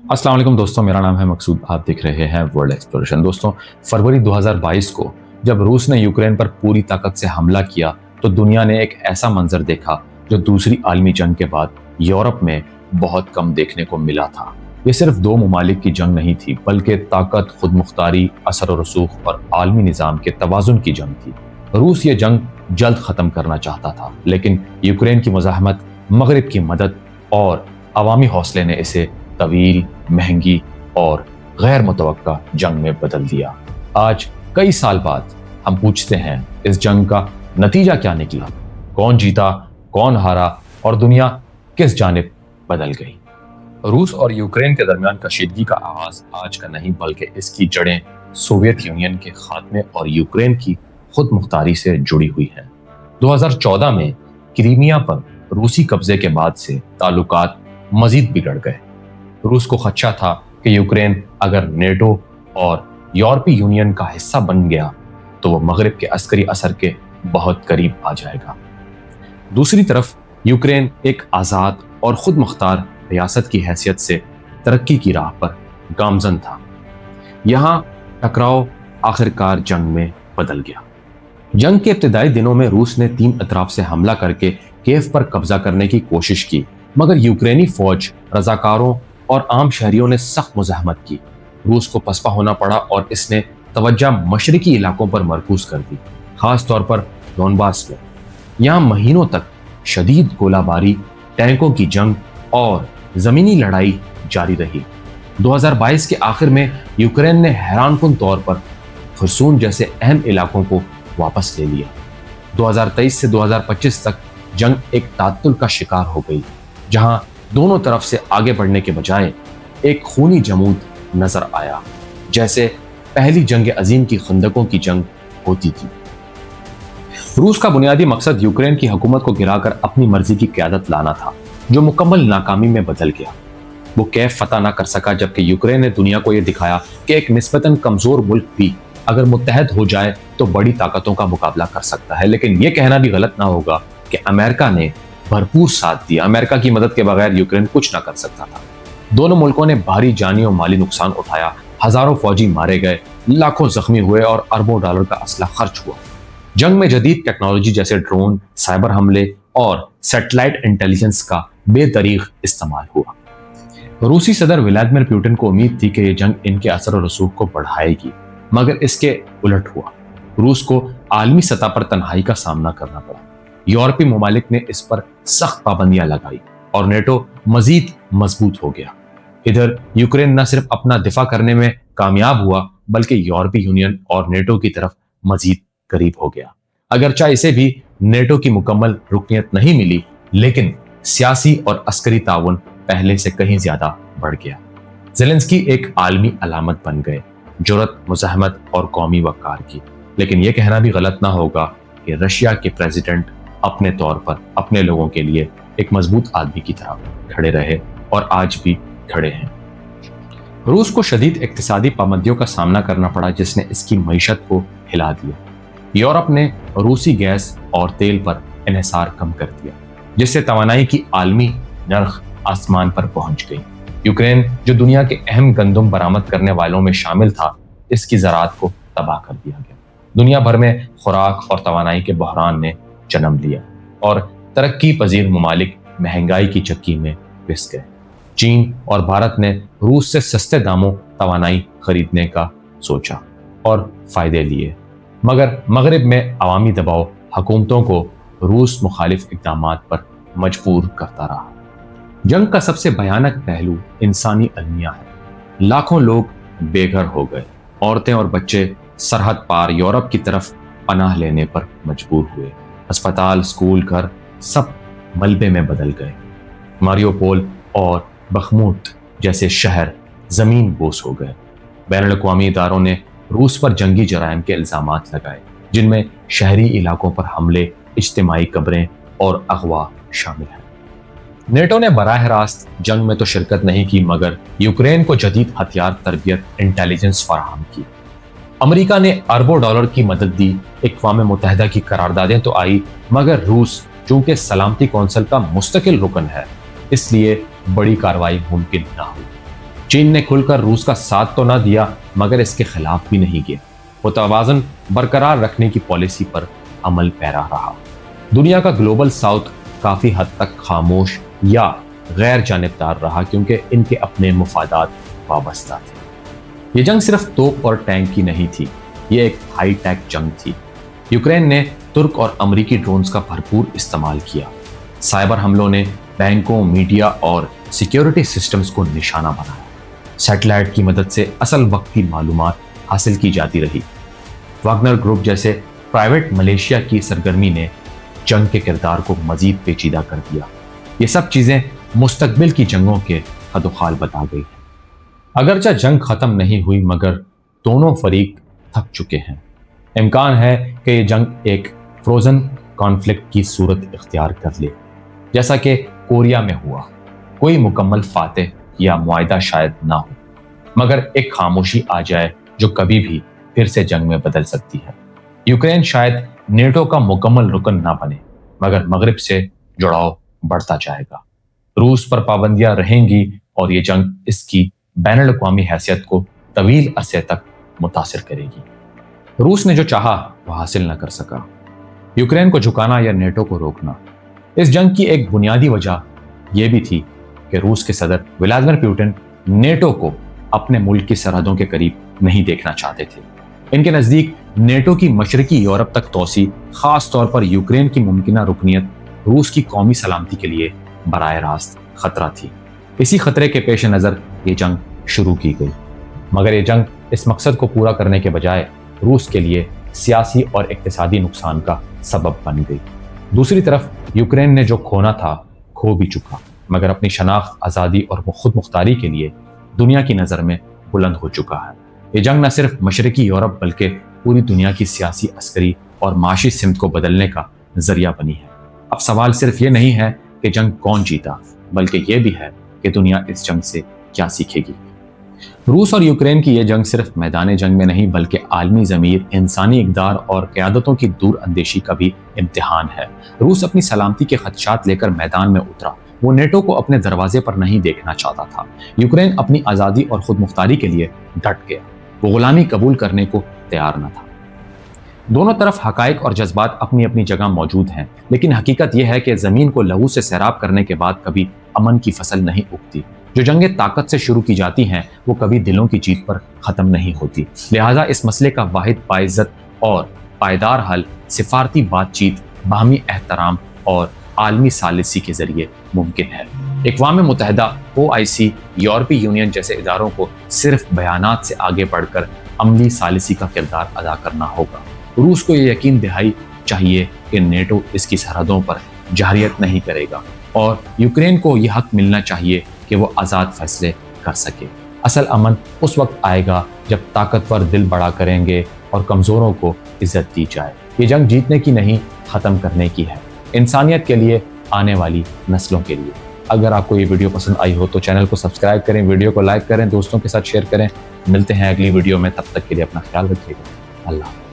अस्सलाम वालेकुम दोस्तों, मेरा नाम है मकसूद। आप देख रहे हैं वर्ल्ड एक्सप्लोरेशन। दोस्तों, फरवरी 2022 को जब रूस ने यूक्रेन पर पूरी ताकत से हमला किया तो दुनिया ने एक ऐसा मंजर देखा जो दूसरी आलमी जंग के बाद यूरोप में बहुत कम देखने को मिला था। ये सिर्फ दो ममालिक की जंग नहीं थी, बल्कि ताकत, खुद मुख्तारी, असर और रसूख और आलमी निज़ाम के तवाज़ुन की जंग थी। रूस ये जंग जल्द ख़त्म करना चाहता था, लेकिन यूक्रेन की मुज़ाहमत, मगरिब की मदद और अवामी हौसले ने इसे तवील, महंगी और गैर मुतवक्का जंग में बदल दिया। आज कई साल बाद हम पूछते हैं, इस जंग का नतीजा क्या निकला? कौन जीता, कौन हारा और दुनिया किस जानिब बदल गई? रूस और यूक्रेन के दरमियान कशीदगी का आगाज आज का नहीं, बल्कि इसकी जड़ें सोवियत यूनियन के खात्मे और यूक्रेन की खुद मुख्तारी से जुड़ी हुई हैं। 2014 में क्रीमिया पर रूसी कब्जे के बाद से ताल्लुकात मजीद बिगड़ गए। रूस को खदशा था कि यूक्रेन अगर नेटो और यूरोपीय यूनियन का हिस्सा बन गया तो वो मगरिब के अस्करी असर के बहुत करीब आ जाएगा। दूसरी तरफ यूक्रेन एक आज़ाद और खुद मुख्तार रियासत की हैसियत से तरक्की की राह पर गामजन था। यहाँ टकराव आखिरकार जंग में बदल गया। जंग के इब्तदाई दिनों में रूस ने 3 अतराफ से हमला करके कीव पर कब्जा करने की कोशिश की, मगर यूक्रेनी फौज, रजाकारों और आम शहरियों ने सख्त मुज़ाहमत की। रूस को पसपा होना पड़ा और इसने तवज्जो मशरिकी इलाकों पर मरकूज कर दी, खास तौर पर डोनबास में। यहाँ महीनों तक शदीद गोलाबारी, टैंकों की जंग और ज़मीनी लड़ाई जारी रही। 2022 के आखिर में यूक्रेन ने हैरानकुन तौर पर खरसून जैसे अहम इलाकों को वापस ले लिया। 2023 से 2025 तक जंग एक तातुल का शिकार हो गई, जहां दोनों तरफ से आगे बढ़ने के बजाय एक खूनी जमूद नजर आया, जैसे पहली जंग अजीम की खंदकों की जंग होती थी। रूस का बुनियादी मकसद यूक्रेन की हुकूमत को गिराकर अपनी मर्जी की क़यादत लाना था, जो मुकम्मल नाकामी में बदल गया। वो कीव फतह ना कर सका, जबकि यूक्रेन ने दुनिया को यह दिखाया कि एक निस्बतन कमजोर मुल्क भी अगर मुत्तहद हो जाए तो बड़ी ताकतों का मुकाबला कर सकता है। लेकिन यह कहना भी गलत ना होगा कि अमेरिका ने भरपूर साथ दिया। अमेरिका की मदद के बगैर यूक्रेन कुछ ना कर सकता था। दोनों मुल्कों ने भारी जानी और माली नुकसान उठाया, हजारों फौजी मारे गए, लाखों जख्मी हुए और अरबों डॉलर का असला खर्च हुआ। जंग में जदीद टेक्नोलॉजी जैसे ड्रोन, साइबर हमले और सैटेलाइट इंटेलिजेंस का बेदरीग इस्तेमाल हुआ। रूसी सदर व्लादिमीर पुतिन को उम्मीद थी कि यह जंग इनके असर और रसूख को बढ़ाएगी, मगर इसके उलट हुआ। रूस को आलमी सतह पर तन्हाई का सामना करना पड़ा। यूरोपीय ममालिक ने इस पर सख्त पाबंदियां लगाई और नेटो मजीद मजबूत हो गया। इधर यूक्रेन न सिर्फ अपना दिफा करने में कामयाब हुआ, बल्कि यूरोपीय यूनियन और नेटो की तरफ मजीद करीब हो गया। अगरचे इसे भी नेटो की मुकम्मल रुकनियत नहीं मिली, लेकिन सियासी और अस्करी ताउन पहले से कहीं ज्यादा बढ़ गया। ज़ेलेंस्की एक आलमी अलामत बन गए, जुर्रत, मुज़ाहमत और कौमी वक़ार की। लेकिन यह कहना भी गलत ना होगा कि रशिया के प्रेसिडेंट अपने तौर पर अपने लोगों के लिए एक मजबूत आदमी की तरह खड़े रहे और आज भी खड़े हैं। रूस को शदीद इक्तिसादी पाबंदियों का सामना करना पड़ा, जिसने इसकी मईशत को हिला दिया। यूरोप ने रूसी गैस और तेल पर इन्हिसार कम कर दिया, जिससे तवानाई की आलमी नर्ख आसमान पर पहुंच गई। यूक्रेन, जो दुनिया के अहम गंदम बरामद करने वालों में शामिल था, इसकी ज़राअत को तबाह कर दिया गया। दुनिया भर में खुराक और तवानाई के बहरान ने जन्म लिया और तरक्की पजीर ममालिक महंगाई की चक्की में पिस गए। चीन और भारत ने रूस से सस्ते दामों तवानाई खरीदने का सोचा और फायदे लिए, मगर मगरिब में अवामी दबाव हुकूमतों को रूस मुखालिफ इक़दामात पर मजबूर करता रहा। जंग का सबसे भयानक पहलू इंसानी अलमिया है। लाखों लोग बेघर हो गए, औरतें और बच्चे सरहद पार यूरोप की तरफ पनाह लेने पर मजबूर हुए। अस्पताल, स्कूल, घर सब मलबे में बदल गए। मारियोपोल और बखमूत जैसे शहर जमीन बोस हो गए। बैनुल-अक़वामी इदारों ने रूस पर जंगी जराइम के इल्जामात लगाए, जिनमें शहरी इलाकों पर हमले, इज्तिमाई कब्रें और अगवा शामिल हैं। नेटो ने बराह रास्त जंग में तो शिरकत नहीं की, मगर यूक्रेन को जदीद हथियार, तरबियत, इंटेलिजेंस फराहम की। अमेरिका ने अरबों डॉलर की मदद दी। अक़वाम मुत्तहिदा की करारदादें तो आई, मगर रूस चूंकि सलामती कौंसिल का मुस्तकिल रुकन है, इसलिए बड़ी कार्रवाई मुमकिन न हुई। चीन ने खुलकर रूस का साथ तो ना दिया मगर इसके खिलाफ भी नहीं गया। वो तवाज़ुन बरकरार रखने की पॉलिसी पर अमल पैरा रहा। दुनिया का ग्लोबल साउथ काफी हद तक खामोश या गैर जानिबदार रहा क्योंकि इनके अपने मुफादात वाबस्ता थे। ये जंग सिर्फ तोप और टैंक की नहीं थी, ये एक हाई टेक जंग थी। यूक्रेन ने तुर्क और अमरीकी ड्रोन्स का भरपूर इस्तेमाल किया। साइबर हमलों ने बैंकों, मीडिया और सिक्योरिटी सिस्टम्स को निशाना बनाया। सैटेलाइट की मदद से असल वक्त की मालूमात हासिल की जाती रही। वागनर ग्रुप जैसे प्राइवेट मलेशिया की सरगर्मी ने जंग के किरदार को मजीद पेचीदा कर दिया। ये सब चीजें मुस्तकबिल की जंगों के हदोखाल बता गई। अगरचे जंग खत्म नहीं हुई मगर दोनों फरीक थक चुके हैं। इम्कान है कि ये जंग एक फ्रोजन कॉन्फ्लिक्ट की सूरत इख्तियार कर ले, जैसा कि कोरिया में हुआ। कोई मुकम्मल फातेह या मुआहिदा शायद ना हो, मगर एक खामोशी आ जाए जो कभी भी फिर से जंग में बदल सकती है। यूक्रेन शायद नेटो का मुकम्मल रुकन ना बने, मगर मगरिब से जुड़ाव बढ़ता जाएगा। रूस पर पाबंदियां रहेंगी और ये जंग इसकी बैनुल अक़वामी हैसियत को तवील अरसे तक मुतासिर करेगी। रूस ने जो चाहा वो हासिल न कर सका, यूक्रेन को झुकाना या नेटो को रोकना। इस जंग की एक बुनियादी वजह यह भी थी कि रूस के सदर व्लादिमीर पुतिन नेटो को अपने मुल्क की सरहदों के करीब नहीं देखना चाहते थे। इनके नजदीक नेटो की मशरकी यूरोप तक तोसी, खास तौर पर यूक्रेन की मुमकिना रुकनियत, रूस की कौमी सलामती के लिए बराह रास्त खतरा थी। इसी खतरे के पेश नज़र ये जंग शुरू की गई, मगर ये जंग इस मकसद को पूरा करने के बजाय रूस के लिए सियासी और इक्तिसादी नुकसान का सबब बन गई। दूसरी तरफ यूक्रेन ने जो खोना था खो भी चुका, मगर अपनी शनाख्त, आज़ादी और खुद मुख्तारी के लिए दुनिया की नज़र में बुलंद हो चुका है। ये जंग न सिर्फ मशरकी यूरोप बल्कि पूरी दुनिया की सियासी, अस्करी और माशी सिमत को बदलने का जरिया बनी है। अब सवाल सिर्फ ये नहीं है कि जंग कौन जीता, बल्कि ये भी है कि दुनिया इस जंग से क्या सीखेगी। रूस और यूक्रेन की यह जंग सिर्फ मैदान जंग में नहीं बल्कि आलमी ज़मीर, इंसानी इक़दार और क़यादतों की दूर अंदेशी का भी इम्तिहान है। रूस अपनी सलामती के खदशात लेकर मैदान में उतरा। वो नेटो को अपने दरवाजे पर नहीं देखना चाहता था। यूक्रेन अपनी आज़ादी और खुद मुख्तारी के लिए डट गया। वो गुलामी कबूल करने को तैयार न था। दोनों तरफ हकाइक और जज्बात अपनी अपनी जगह मौजूद हैं, लेकिन हकीकत यह है कि ज़मीन को लहू से सैराब करने के बाद कभी अमन की फसल नहीं उगती। जो जंगें ताकत से शुरू की जाती हैं वो कभी दिलों की जीत पर ख़त्म नहीं होती। लिहाजा इस मसले का वाहिद बाइज्जत और पायदार हल सिफारती बातचीत, बाहमी एहतराम और आलमी सालिसी के जरिए मुमकिन है। अक़वाम मुत्तहिदा, OIC, यूरोपीय यूनियन जैसे इदारों को सिर्फ बयानात से आगे बढ़कर अमली सालिसी का किरदार अदा करना होगा। रूस को यह यकीन दिहाई चाहिए कि नेटो इसकी सरहदों पर जहरियत नहीं करेगा और यूक्रेन को यह हक मिलना चाहिए कि वो आज़ाद फैसले कर सके। असल अमन उस वक्त आएगा जब ताकतवर दिल बड़ा करेंगे और कमज़ोरों को इज्जत दी जाए। ये जंग जीतने की नहीं, ख़त्म करने की है, इंसानियत के लिए, आने वाली नस्लों के लिए। अगर आपको ये वीडियो पसंद आई हो तो चैनल को सब्सक्राइब करें, वीडियो को लाइक करें, दोस्तों के साथ शेयर करें। मिलते हैं अगली वीडियो में, तब तक के लिए अपना ख्याल रखिएगा। अल्लाह।